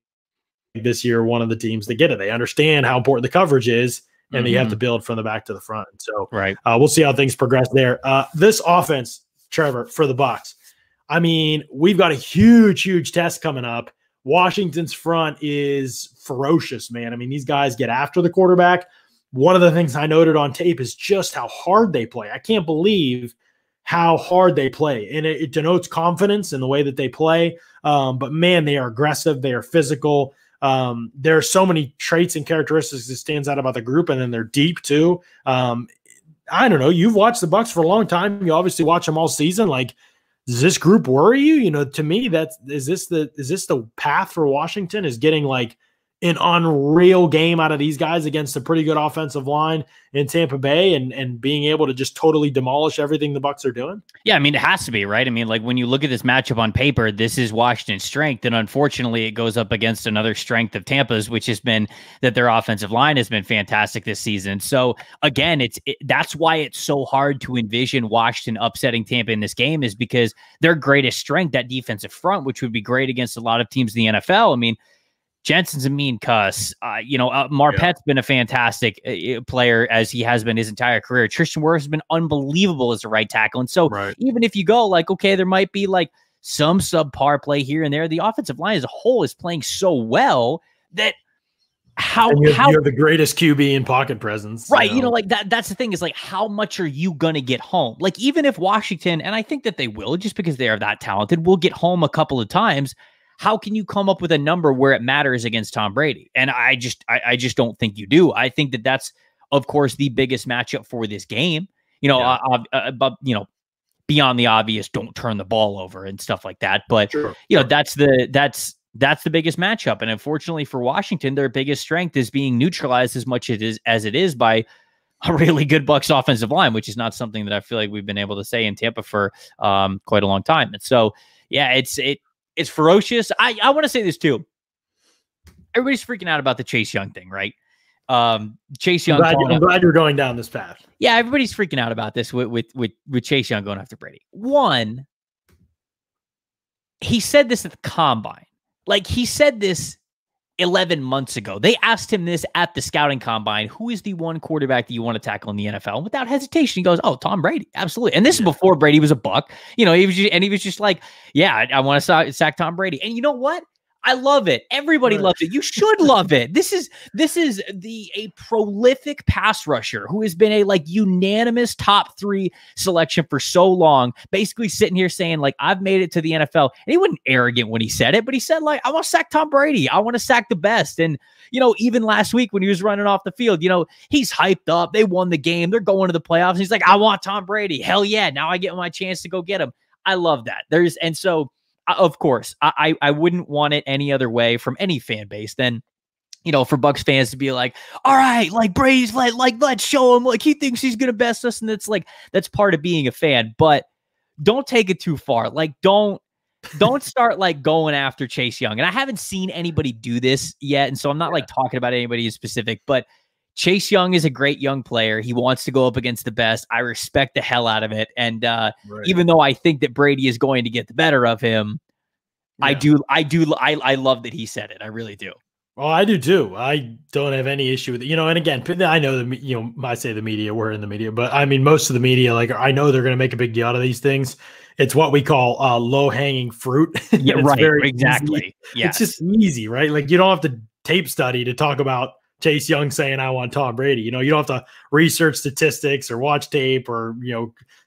this year one of the teams that get it. They understand how important the coverage is, and you have to build from the back to the front. So we'll see how things progress there. This offense, Trevor, for the Bucs, I mean, we've got a huge test coming up. Washington's front is ferocious, man. I mean, these guys get after the quarterback. One of the things I noted on tape is just how hard they play. I can't believe how hard they play. And it denotes confidence in the way that they play. But, man, they are aggressive. They are physical. There are so many traits and characteristics that stands out about the group, and then they're deep too. I don't know. You've watched the Bucs for a long time. You obviously watch them all season. Like, does this group worry you? To me, is this the path for Washington, is getting like an unreal game out of these guys against a pretty good offensive line in Tampa Bay and being able to just totally demolish everything the Bucs are doing? Yeah, I mean, it has to be, right? I mean, like when you look at this matchup on paper, this is Washington's strength. And unfortunately, it goes up against another strength of Tampa's, which has been that their offensive line has been fantastic this season. So again, that's why it's so hard to envision Washington upsetting Tampa in this game, is because their greatest strength, that defensive front, which would be great against a lot of teams in the NFL. I mean, Jensen's a mean cuss. Marpet's been a fantastic player, as he has been his entire career. Tristan Wirfs has been unbelievable as a right tackle. And so even if you go like, okay, there might be like some subpar play here and there, the offensive line as a whole is playing so well that you're the greatest QB in pocket presence. Right. Like that's the thing, is like, how much are you going to get home? Like, even if Washington, and I think that they will, just because they are that talented, will get home a couple of times. How can you come up with a number where it matters against Tom Brady? And I just don't think you do. I think that that's, of course, the biggest matchup for this game. But beyond the obvious, don't turn the ball over and stuff like that. But that's the biggest matchup. And unfortunately for Washington, their biggest strength is being neutralized as much as it is by a really good Bucs offensive line, which is not something that I feel like we've been able to say in Tampa for quite a long time. And so, yeah, it's ferocious. I want to say this too. Everybody's freaking out about the Chase Young thing, right? Chase Young. I'm glad you're going down this path. Yeah, everybody's freaking out about this with Chase Young going after Brady. One, he said this at the combine. Like, he said this 11 months ago. They asked him this at the scouting combine. Who is the one quarterback that you want to tackle in the NFL? And without hesitation, he goes, "Oh, Tom Brady." Absolutely. And this is before Brady was a Buck. He was just like, "Yeah, I want to sack Tom Brady." And you know what? I love it. Everybody loves it. You should love it. This is a prolific pass rusher who has been a unanimous top 3 selection for so long, basically sitting here saying I've made it to the NFL. And he wasn't arrogant when he said it, but he said I want to sack Tom Brady. I want to sack the best. And even last week when he was running off the field, he's hyped up. They won the game. They're going to the playoffs. And he's like, "I want Tom Brady. Hell yeah. Now I get my chance to go get him." I love that. Of course, I wouldn't want it any other way from any fan base than, for Bucs fans to be like, "All right, Brady's let's show him, he thinks he's going to best us." And that's part of being a fan, but don't take it too far. Don't start going after Chase Young. And I haven't seen anybody do this yet. And so I'm not talking about anybody in specific, but Chase Young is a great young player. He wants to go up against the best. I respect the hell out of it. And even though I think that Brady is going to get the better of him, I love that he said it. I really do. Well, I do too. I don't have any issue with it. And again, I know I say the media, we're in the media, but I mean, most of the media, I know they're going to make a big deal out of these things. It's what we call low hanging fruit. Yeah, right. Exactly. Yeah. It's just easy, right? You don't have to tape study to talk about Chase Young saying, "I want Tom Brady." You don't have to research statistics or watch tape or,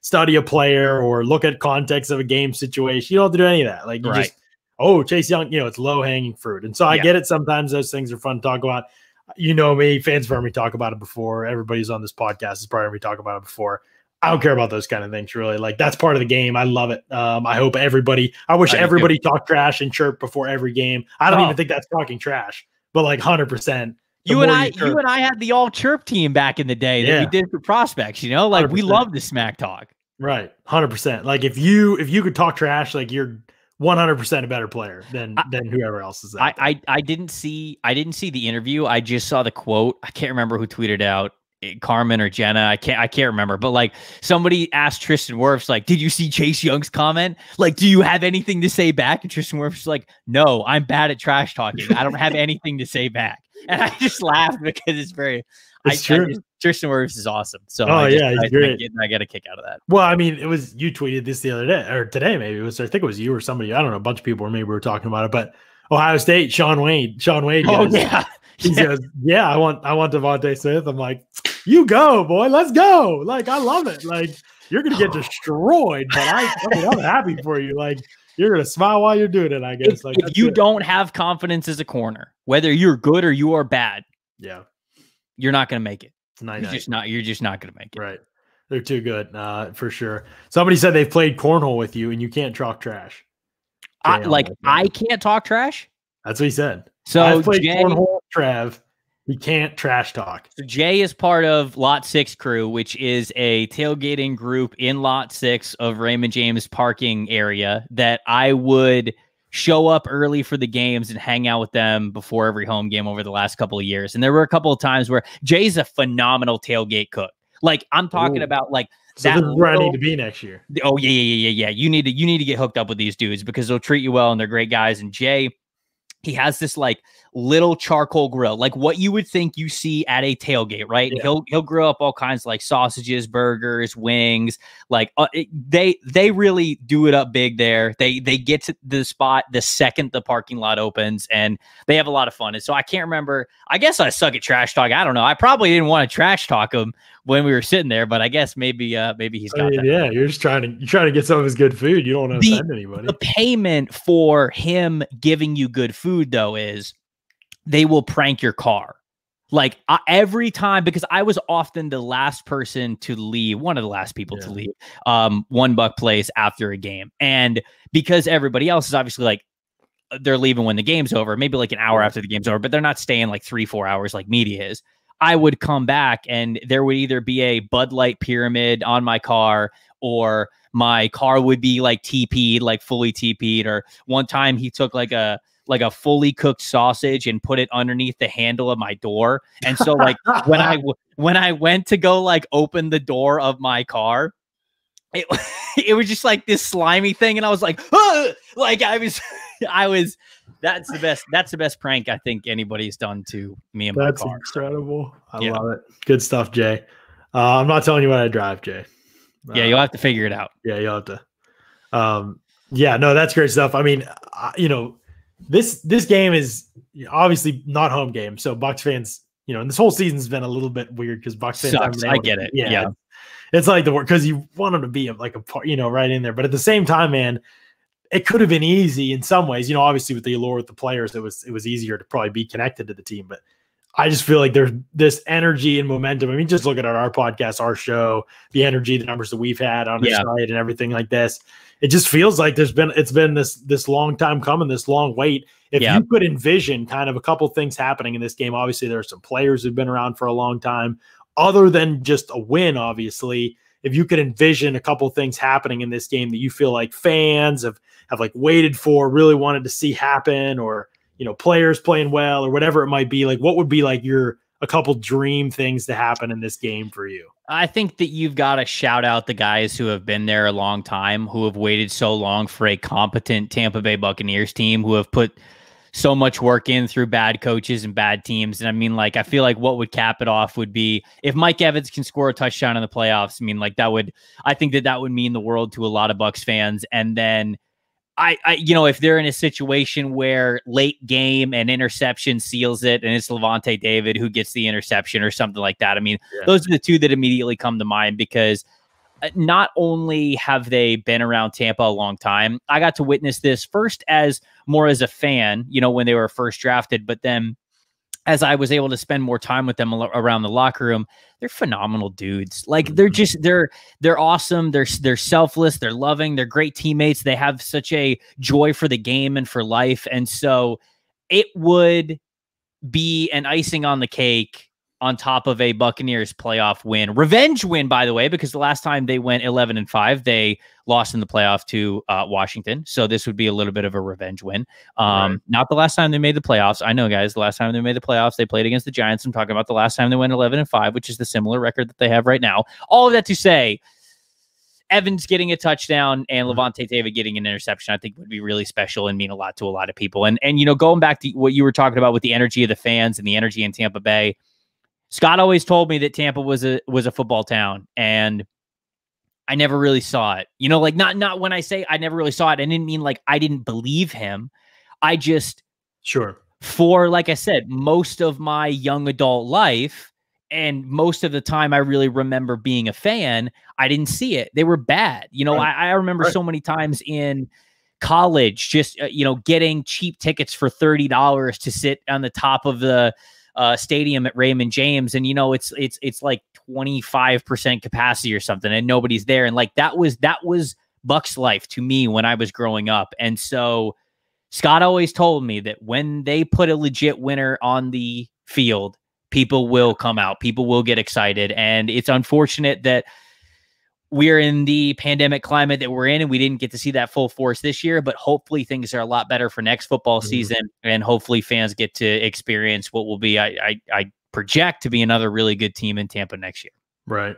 study a player or look at context of a game situation. You don't have to do any of that. Just, Chase Young, it's low hanging fruit. And so I get it. Sometimes those things are fun to talk about. Me, fans have heard me talk about it before. Everybody's on this podcast has probably heard me talk about it before. I don't care about those kind of things, really. That's part of the game. I love it. I wish everybody talked trash and chirped before every game. I don't even think that's talking trash, but 100%. You and I had the all chirp team back in the day that we did for prospects, we love the smack talk. Right. 100%. If you could talk trash, you're 100% a better player than whoever else is out there. I didn't see the interview. I just saw the quote. I can't remember who tweeted out, Carmen or Jenna. I can't remember, but somebody asked Tristan Wirfs, "Did you see Chase Young's comment? Do you have anything to say back?" And Tristan Wirfs was like, "No, I'm bad at trash talking. I don't have anything to say back." And I just laughed because it's very, Tristan Wirfs is awesome. So he's great. I get a kick out of that. Well, I mean, you tweeted this the other day or today, maybe I think it was you or somebody. I don't know, a bunch of people, or maybe we were talking about it, but Ohio State, Sean Wade. Oh yeah. He goes, "Yeah, I want Devontae Smith." I'm like, "You go, boy. Let's go." I love it. You're going to get destroyed, but I'm happy for you. You're going to smile while you're doing it, I guess. If you don't have confidence as a corner, whether you're good or you are bad, you're not going to make it. You're just not going to make it. Right. They're too good, for sure. Somebody said they've played cornhole with you and you can't talk trash. I can't talk trash. That's what he said. So I've played cornhole with Trev. He can't trash talk. So Jay is part of Lot 6 crew, which is a tailgating group in Lot 6 of Raymond James parking area that I would show up early for the games and hang out with them before every home game over the last couple of years. And there were a couple of times where Jay's a phenomenal tailgate cook. Like I'm talking about like so this is where I need to be next year. Oh yeah. You need to get hooked up with these dudes because they'll treat you well and they're great guys. And Jay, he has this like little charcoal grill, like what you would think you see at a tailgate, right? Yeah. And he'll grill up all kinds of like sausages, burgers, wings. Like they really do it up big there. They get to the spot the second the parking lot opens, and they have a lot of fun. And so I can't remember. I guess I suck at trash talk. I don't know. I probably didn't want to trash talk him when we were sitting there, but I guess maybe he's got that. Yeah, you're just trying to get some of his good food. You don't want to offend anybody. The payment for him giving you good food though is they will prank your car. Like every time, because I was often the last person to leave, one of the last people to leave One Buck Place after a game. And because everybody else is obviously like, they're leaving when the game's over, maybe like an hour after the game's over, but they're not staying like 3-4 hours like media is. I would come back and there would either be a Bud Light pyramid on my car, or my car would be like TP'd, like fully TP'd. Or one time he took like a fully cooked sausage and put it underneath the handle of my door. And so like when I went to go like open the door of my car, it was just like this slimy thing. And I was like, ah! Like I was, that's the best prank I think anybody's done to me and my car. That's incredible. I love it. Good stuff, Jay. I'm not telling you what I drive, Jay. Yeah, you'll have to figure it out. Yeah, you'll have to. Yeah, no, that's great stuff. I mean, this game is obviously not home game, so Bucs fans, and this whole season's been a little bit weird because Bucs fans sucks. I get it. Yeah. It's like the work because you want them to be like a part, right in there, but at the same time, man, it could have been easy in some ways. Obviously with the allure with the players, it was easier to probably be connected to the team, but I just feel like there's this energy and momentum. I mean, just looking at our podcast, our show, the energy, the numbers that we've had on the site and everything like this. It just feels like it's been this long time coming, this long wait. If you could envision kind of a couple things happening in this game, obviously there are some players who've been around for a long time, other than just a win, obviously. If you could envision a couple things happening in this game that you feel like fans have like waited for, really wanted to see happen, or players playing well, or whatever it might be, like what would be like a couple dream things to happen in this game for you? I think that you've got to shout out the guys who have been there a long time, who have waited so long for a competent Tampa Bay Buccaneers team, who have put so much work in through bad coaches and bad teams. And I mean, like, I feel like what would cap it off would be if Mike Evans can score a touchdown in the playoffs. I mean, like I think that would mean the world to a lot of Bucs fans. And then if they're in a situation where late game and interception seals it, and it's Levante David who gets the interception or something like that. I mean, those are the two that immediately come to mind, because not only have they been around Tampa a long time, I got to witness this first more as a fan, when they were first drafted, but then as I was able to spend more time with them around the locker room, they're phenomenal dudes. Like they're awesome. They're selfless. They're loving. They're great teammates. They have such a joy for the game and for life. And so it would be an icing on the cake on top of a Buccaneers playoff win, revenge win, by the way, because the last time they went 11-5, they lost in the playoff to Washington. So this would be a little bit of a revenge win. Not the last time they made the playoffs. I know, guys, the last time they made the playoffs, they played against the Giants. I'm talking about the last time they went 11-5, which is the similar record that they have right now. All of that to say, Evans getting a touchdown and Levante David getting an interception, I think would be really special and mean a lot to a lot of people. And going back to what you were talking about with the energy of the fans and the energy in Tampa Bay, Scott always told me that Tampa was a football town, and I never really saw it. Like not when I say I never really saw it, I didn't mean like I didn't believe him. I just for, like I said, most of my young adult life and most of the time I really remember being a fan, I didn't see it. They were bad. I remember so many times in college just getting cheap tickets for $30 to sit on the top of the stadium at Raymond James, and it's like 25% capacity or something, and nobody's there, and like that was Bucs life to me when I was growing up. And so Scott always told me that when they put a legit winner on the field, people will come out. People will get excited. And it's unfortunate that we're in the pandemic climate that we're in, and we didn't get to see that full force this year, but hopefully things are a lot better for next football season. And hopefully fans get to experience what will be, I project to be another really good team in Tampa next year. Right.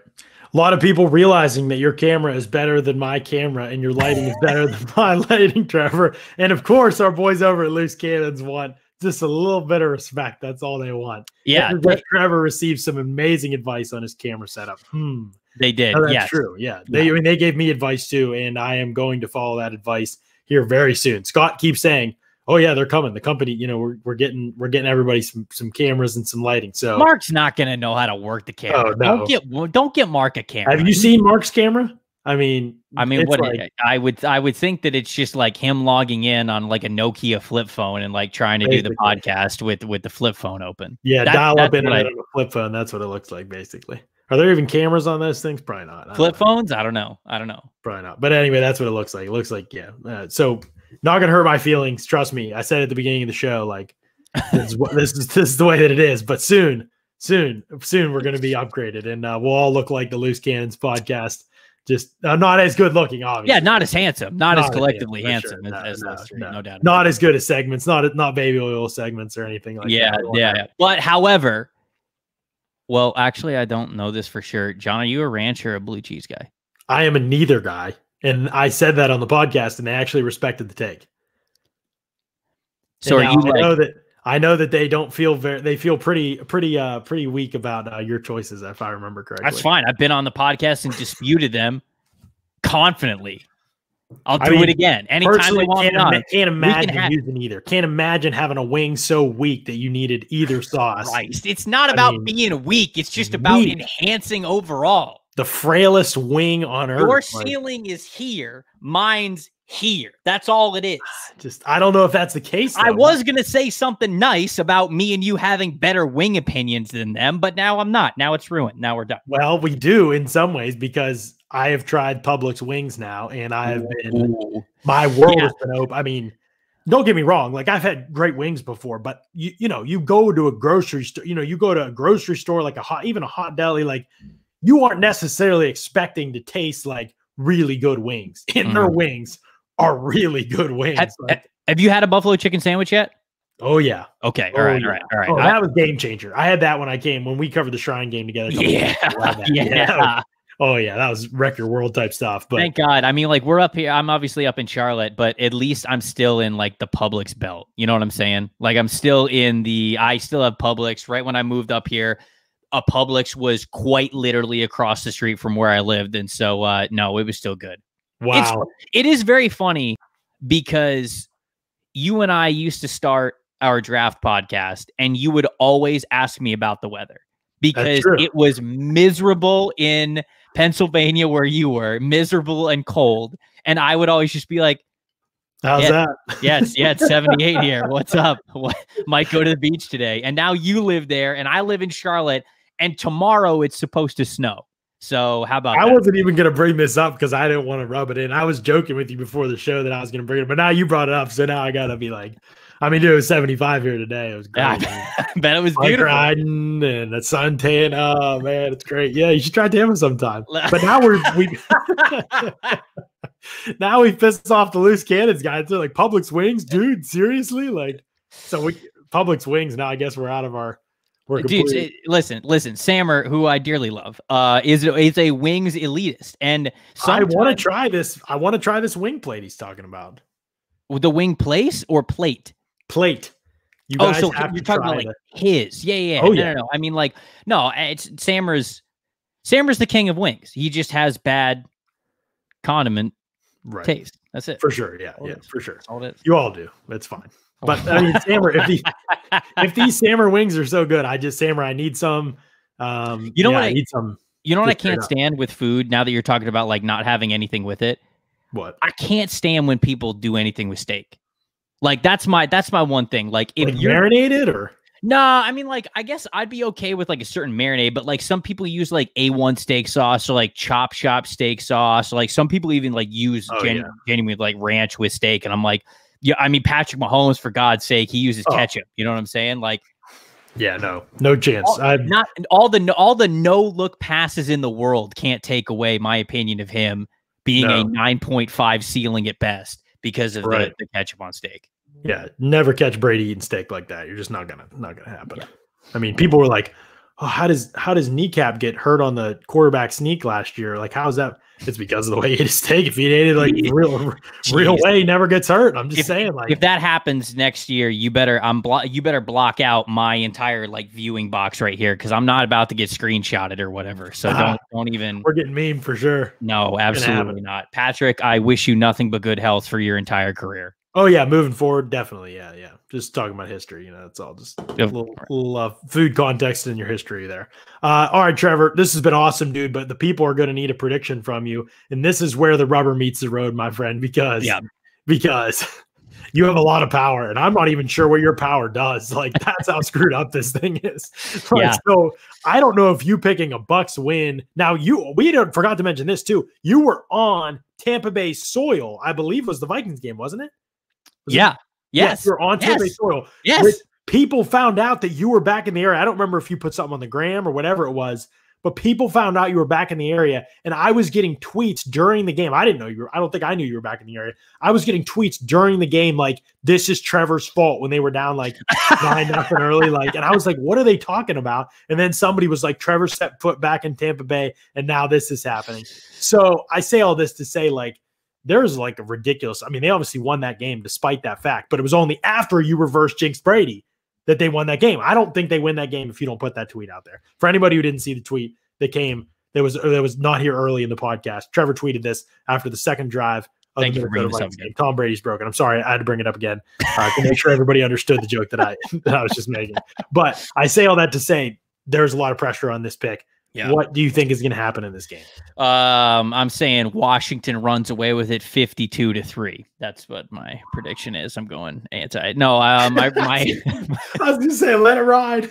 A lot of people realizing that your camera is better than my camera and your lighting is better than my lighting, Trevor. And of course, our boys over at Loose Cannons want just a little bit of respect. That's all they want. Yeah. Trevor received some amazing advice on his camera setup. They did. Oh, that's true. Yeah. They gave me advice too, and I am going to follow that advice here very soon. Scott keeps saying, "Oh yeah, they're coming. The company, we're getting everybody some cameras and some lighting." So Mark's not going to know how to work the camera. Oh, no. Don't get Mark a camera. Have you seen Mark's camera? I mean, what like, I would think that it's just like him logging in on like a Nokia flip phone and like trying to do the podcast with the flip phone open. Yeah, dial up internet on a flip phone. That's what it looks like, basically. Are there even cameras on those things? Probably not. Flip phones? I don't know. Probably not. But anyway, that's what it looks like. It looks like, yeah. So not gonna hurt my feelings. Trust me. I said at the beginning of the show, like this is the way that it is. But soon we're gonna be upgraded, and we'll all look like the Loose Cannons podcast. Just not as good looking, obviously. Yeah, not as handsome, not as collectively handsome as those three. No doubt. Not as good as segments. Not baby oil segments or anything like that. Yeah. But however. Well, actually, I don't know this for sure. John, are you a ranch or a blue cheese guy? I am a neither guy. And I said that on the podcast, and they actually respected the take. So I know that they don't feel they feel pretty weak about your choices, if I remember correctly. That's fine. I've been on the podcast and disputed them confidently. I'll do it again. Anytime they want me on. Can't imagine using either. Can't imagine having a wing so weak that you needed either sauce. Christ. It's not about being weak. It's just about enhancing overall. The frailest wing on earth. Your ceiling is here. Mine's here. That's all it is. I don't know if that's the case, though. I was going to say something nice about me and you having better wing opinions than them, but now I'm not. Now it's ruined. Now we're done. Well, we do in some ways, because I have tried Publix wings now, and I have been, my world has been open. I mean, don't get me wrong. Like, I've had great wings before, but you go to a grocery store, you go to a grocery store, like even a hot deli, like you aren't necessarily expecting to taste like really good wings, and their wings are really good wings. Have you had a buffalo chicken sandwich yet? Oh yeah. Okay. All right. Oh, that was game changer. I had that when we covered the Shrine game together. Yeah. Oh yeah, that was record world type stuff. But thank God. I mean, like, we're up here. I'm obviously up in Charlotte, but at least I'm still in like the Publix belt. You know what I'm saying? Like, I still have Publix. Right when I moved up here, a Publix was quite literally across the street from where I lived, and so no, it was still good. Wow. It is very funny because you and I used to start our draft podcast, and you would always ask me about the weather because it was miserable in Pennsylvania where you were, miserable and cold. And I would always just be like, how's that? It's 78 here. What's up? Might go to the beach today. And now you live there and I live in Charlotte, and tomorrow it's supposed to snow. So how about that? I wasn't even going to bring this up because I didn't want to rub it in. I was joking with you before the show that I was going to bring it, but now you brought it up. So now I got to be like, I mean, dude, it was 75 here today. It was great. I bet it was beautiful. Riding and the suntan. Oh man, it's great. Yeah, you should try Tampa sometime. But now now we pissed off the Loose Cannons guys. They're like, Publix wings, dude. Seriously, like, so Publix wings. Now I guess we're out of our. Dude, listen. Sammer, who I dearly love, is a wings elitist, and I want to try this. I want to try this wing plate he's talking about. The wing place or plate? Plate. You guys so have you're to talking try about like his. Yeah. Oh, no. I mean, like, no, it's Sammer's the king of wings. He just has bad condiment taste. That's it. For sure. Yeah, for sure. That's all it is. You all do. That's fine. But I mean, Sammer, if these Sammer wings are so good, I need some. You know what? I need some. You know what I can't stand with food now that you're talking about like not having anything with it. What? I can't stand when people do anything with steak. Like that's my one thing. Like if you're marinated or I mean, like, I guess I'd be okay with like a certain marinade, but like some people use like A1 steak sauce or like Chop Shop steak sauce. Or, like some people even like use genuine like ranch with steak. And I'm like, Yeah, I mean Patrick Mahomes, for God's sake, he uses ketchup. You know what I'm saying? Like, yeah, no chance. All the no look passes in the world can't take away my opinion of him being a 9.5 ceiling at best because of the ketchup on steak. Yeah, never catch Brady eating steak like that. You're just not gonna happen. Yeah. I mean, people were like, "Oh, how does kneecap get hurt on the quarterback sneak last year? Like, how's that?" It's because of the way he ate his steak. If he ate it like real way, he never gets hurt. I'm just saying, like, if that happens next year, you better block out my entire like viewing box right here because I'm not about to get screenshotted or whatever. So don't even. We're getting meme for sure. No, absolutely not, Patrick. I wish you nothing but good health for your entire career. Oh yeah, moving forward, definitely. Yeah. Just talking about history, it's all just a little food context in your history there. All right, Trevor, this has been awesome, dude. But the people are going to need a prediction from you, and this is where the rubber meets the road, my friend, because you have a lot of power, and I'm not even sure what your power does. Like, that's how screwed up this thing is. So I don't know if you picking a Bucs win. Now we forgot to mention this too. You were on Tampa Bay soil, I believe was the Vikings game, wasn't it? Yes, you're on Tampa Bay soil. Yes. People found out that you were back in the area. I don't remember if you put something on the gram or whatever it was, but people found out you were back in the area, and I was getting tweets during the game. I didn't know you were. I don't think I knew you were back in the area. I was getting tweets during the game like, "This is Trevor's fault," when they were down like 9-0 early. Like, and I was like, "What are they talking about?" And then somebody was like, "Trevor set foot back in Tampa Bay, and now this is happening." So I say all this to say, like, there's like a ridiculous. I mean, they obviously won that game despite that fact, but it was only after you reversed Jinx Brady that they won that game. I don't think they win that game if you don't put that tweet out there. For anybody who didn't see the tweet that was not here early in the podcast, Trevor tweeted this after the second drive of the Minnesota Vikings game. Tom Brady's broken. I'm sorry, I had to bring it up again to make sure everybody understood the joke that I was just making. But I say all that to say there's a lot of pressure on this pick. Yeah. What do you think is going to happen in this game? I'm saying Washington runs away with it 52-3. That's what my prediction is. I'm going anti. No, I was going to say, let it ride.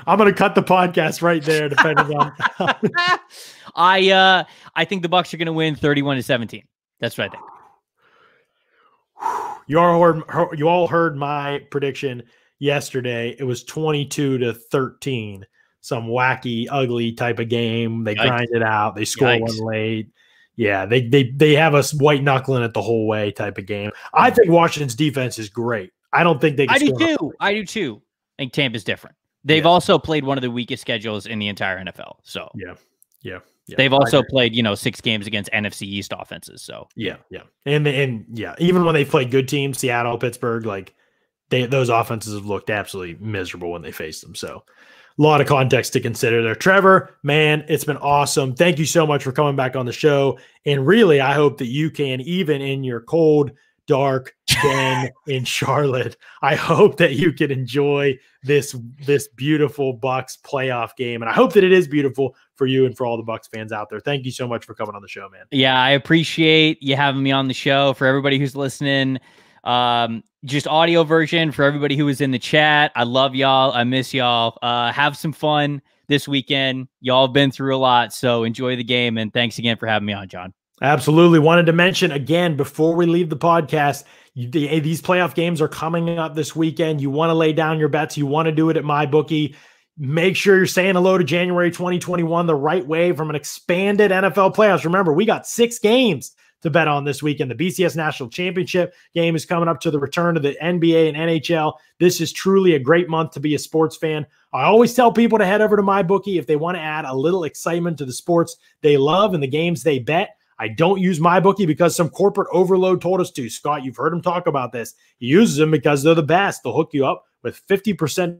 I'm going to cut the podcast right there, depending on. I think the Bucs are going to win 31-17. That's what I think. You all heard my prediction yesterday. It was 22-13. Some wacky, ugly type of game. They grind it out. They score one late. Yeah, they have us white knuckling it the whole way type of game. I think Washington's defense is great. I don't think they can score. I do too. I think Tampa's different. They've also played one of the weakest schedules in the entire NFL. So yeah. They've also played 6 games against NFC East offenses. So yeah, and even when they played good teams, Seattle, Pittsburgh, like those offenses have looked absolutely miserable when they faced them. So. A lot of context to consider there. Trevor, man, it's been awesome. Thank you so much for coming back on the show. And really, I hope that you can, even in your cold, dark den in Charlotte, I hope that you can enjoy this beautiful Bucs playoff game. And I hope that it is beautiful for you and for all the Bucs fans out there. Thank you so much for coming on the show, man. Yeah, I appreciate you having me on the show. For everybody who's listening, just audio version for everybody who was in the chat. I love y'all. I miss y'all. Have some fun this weekend. Y'all have been through a lot, so enjoy the game. And thanks again for having me on, John. Absolutely. Wanted to mention again before we leave the podcast, these playoff games are coming up this weekend. You want to lay down your bets. You want to do it at MyBookie. Make sure you're saying hello to January 2021 the right way from an expanded NFL playoffs. Remember, we got 6 games to bet on this weekend. The BCS National Championship game is coming up to the return of the NBA and NHL. This is truly a great month to be a sports fan. I always tell people to head over to MyBookie if they want to add a little excitement to the sports they love and the games they bet. I don't use MyBookie because some corporate overload told us to. Scott, you've heard him talk about this. He uses them because they're the best. They'll hook you up with 50%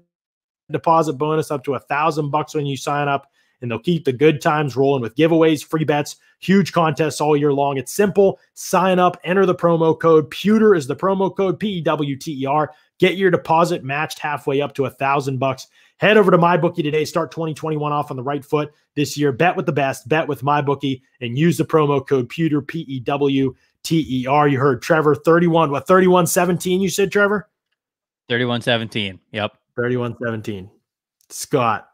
deposit bonus up to $1,000 when you sign up, and they'll keep the good times rolling with giveaways, free bets, huge contests all year long. It's simple. Sign up, enter the promo code. Pewter is the promo code, PEWTER. Get your deposit matched halfway up to $1,000. Head over to MyBookie today. Start 2021 off on the right foot this year. Bet with the best. Bet with MyBookie and use the promo code Pewter, PEWTER. You heard Trevor, 31-17 you said, Trevor? 31-17. Yep. 31-17. Scott,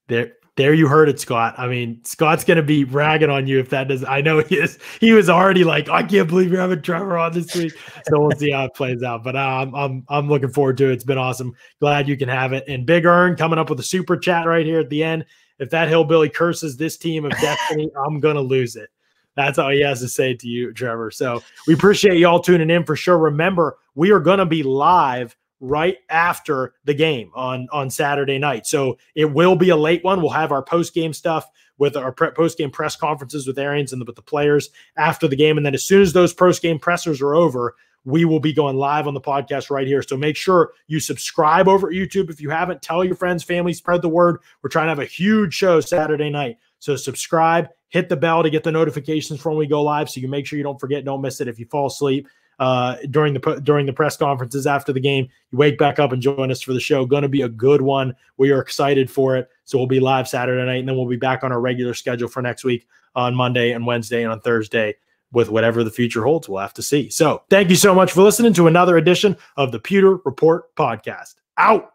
there. There you heard it, Scott. I mean, Scott's going to be ragging on you if that does. I know he is. He was already like, I can't believe you're having Trevor on this week. So we'll see how it plays out. But I'm looking forward to it. It's been awesome. Glad you can have it. And Big Earn coming up with a super chat right here at the end. If that hillbilly curses this team of destiny, I'm going to lose it. That's all he has to say to you, Trevor. So we appreciate y'all tuning in for sure. Remember, we are going to be live right after the game on Saturday night. So it will be a late one. We'll have our post-game stuff with our post-game press conferences with Arians and with the players after the game. And then as soon as those post-game pressers are over, we will be going live on the podcast right here. So make sure you subscribe over at YouTube. If you haven't, tell your friends, family, spread the word. We're trying to have a huge show Saturday night. So subscribe, hit the bell to get the notifications from when we go live so you can make sure you don't forget, don't miss it if you fall asleep during the press conferences after the game. You wake back up and join us for the show. Going to be a good one. We are excited for it. So we'll be live Saturday night, and then we'll be back on our regular schedule for next week on Monday and Wednesday and on Thursday with whatever the future holds. We'll have to see. So thank you so much for listening to another edition of the Pewter Report podcast. Out.